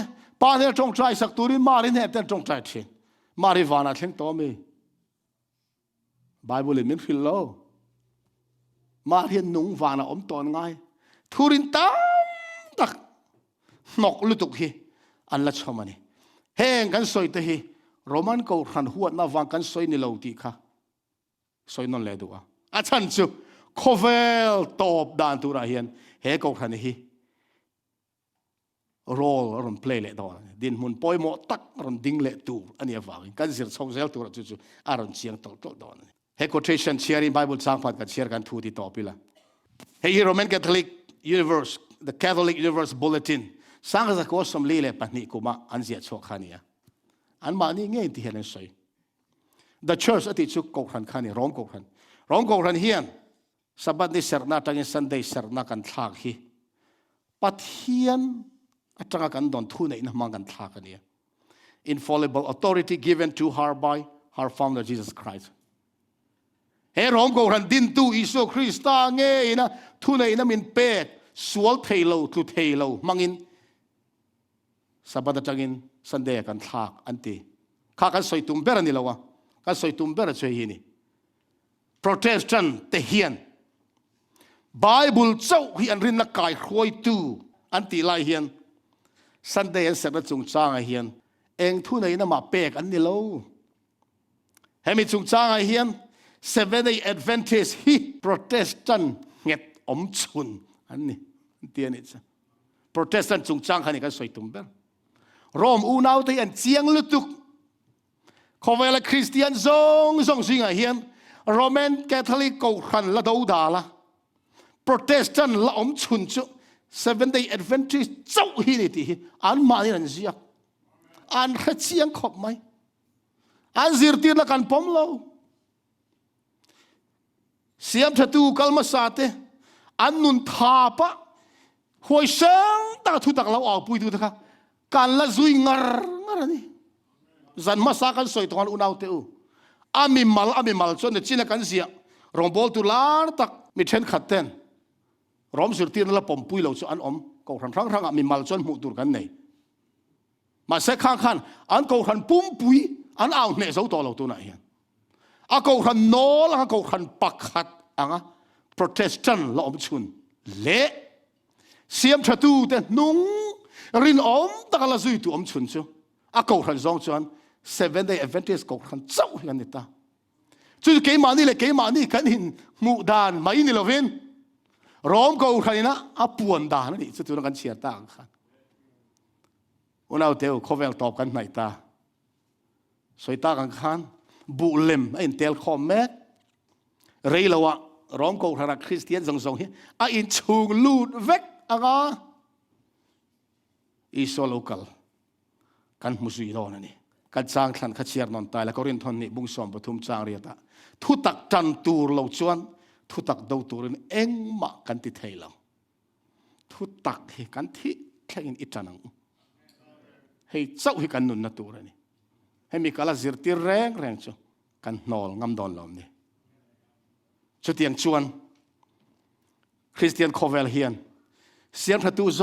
ปาเนตรงใจสักตัวนี้มารินเห็นตรงใจทีมาริวานาเข่งตัวมีไบเบิลมินฟิลโลมาเรียนนุ่งวานาอมตอนไงทุรินตั้งตักนกลุตุกฮีอันละชมานีเฮงกันสวยเตฮีโรมันก็รันหัวน่าวางกันสวยนี่เราตีค่ะสวยนั่นเลยดูอ่ะอาจารย์จูโคเวลตบดานตุระเฮียนเฮก็รันฮีโรลรันเพลย์เละดอนดินมุนปอยหมดตักรันดิ้งเละตูอันนี้ฟังกันเสียชงเซลตัวจู่ๆอารันเชียงตลดอนเฮโคเทชันเชียร์ในไบเบิลสร้างพันกันเชียร์กันทูที่ต่อไปละเฮโรมันแคทอลิกยูนิเวอร์ส the Catholic Universe Bulletin สร้างจากข้อสมลีเลยปนิกุมาอันเสียชกขานี่อันมานี่ง่ายที่เห็นสวย the church อติชุกกขันขานี่ร้องกขันเฮียนสัปดาห์นี้เสร์นาตั้งสันเดย์เสร์นากันทักฮีปัทเฮียนตั้งกันโดนทุนในน้ำมันกันทักกันเนี่ย infallible authority given to her by her founder Jesus Christเฮร้องกขันดินตูอิสุคริสต์เงี้ยนะทุนในน้ำมินเป็ดสวลเทโลทุเทโลมังอินสัปดาห์จังอินสันเดย์กันทักอันตีข้ากันสวยตุ่มเบรนี่ละวะกันสวยตุ่มเบรช่วยฮีนี่ Protestant เตฮียนไบเบิลเจ้าฮีอันรินนักกายคอยตูอันตีไลเฮียนสันเดย์เสร็จแล้วจงจ้างเฮียนเองทุนในน้ำมาเป็กอันนี้โลให้มีจงจ้างเฮียนSeventh-day Adventist ฮี Protestant เงียบอมชุนอันนี้เตียนิจ้ะ Protestant จงจ้างขันนี้ก็สวยตุ่มเบรโรมอูนาวที่อันเจียงลุตุกเขาเวลาคริสเตียนซงสิงห์เฮียนโรมันแคทอลิกกูขันละดูดาละ Protestant ละอมชุนจุ Seventh-day Adventist เจ้าฮีนี่ที่อันมานี่นั่นเสียอันขัดเสียงขบไหมอันซิร์ตีนละกันพอมเราเสียมทัตูกัลมาสาเตอันนุนทาปะหวยเซิงตาทุตักเราออกปุยดูนะคะการละซุยงารนี่จันมาสากันสวยตอนอุณาวเตอูอามิมัลจนเนี่ยจีนกันเสียรองบอลตุลาร์ตักมีเช่นขัดเต้นรอมสุดที่นั่นละปมปุยเราจะอันอมก็ทั้งอามิมัลจนหมุตุกันเนี่ยมาเสกข้างอันก็ทันปุ่มปุยอันเอาเนี่ยเจ้าตัวเราตัวไหนอากูขันโนลอากูขันปักขัดอ่ะ Protestant ละอมชุนเละเสียมชะตูแต่นุ่งรินอมตะกละซุยตัวอมชุนชัวอากูขันซองชวน Seventh-day Adventist กูขันเจ้ากันนี่ตาจู่เกี่ยมานี่เลยเกี่ยมานี่กันหินมุดานไม่นี่ละเว้นร้องกูขันนี่นะอาปวนดานนี่จู่กันเชียร์ตาขันวันเอาเดียวเขาเวลตอบกันไหนตาสวยตากันขันบุเลมไอ้เตลคอมเมกเรียลวะร้องกูทารักคริสเตียนส่งเฮียไอ้ชูงลูดเวกอ่ะอิสโลกัลกันมุสุยโดนนี่กันจางขันขัดเชียร์นนตายแล้วก็เรียนทนนี่บุ้งสมปฐุมจางเรียตาทุตักจันตูร์เหล่าจวนทุตักดาวตูร์เอ็งมากันติดเทลาทุตักให้กันที่แค่อินอิจานังให้เจ้าให้กันนุนนัตูร์นี่ให้มีกาลสิรติแรงจ้ะกันนอลงำดอนลมนี่ชุดเตียงชวนคริสเตียนโคเวลเฮียนเสียงทัตูซ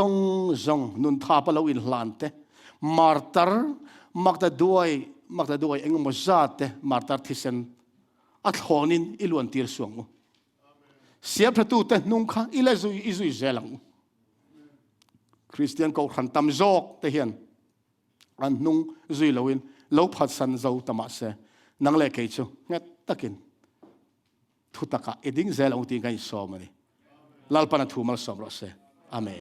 งนุนทาปลาวินลานเตมาร์ตร์มักตะด้วยเอ็งมซาเตมาร์ตร์ที่เซนอัดหอนินอิลวนตีร์สวงเสียงทัตูเตนุ่งข้าอิเลซุยอิซุยเซลังคริสเตียนเขาขันตำโจกเตเฮียนอันนุ่งซุยลาวินลูกพัดสันเจ้าตมาเสนังเล็กเจ้าเงี้ยตะกินทุตตะกะเอดิ้งเซลอุติกันสอมันนี่ลาลปนัทูมัลสอมรสเซอเมน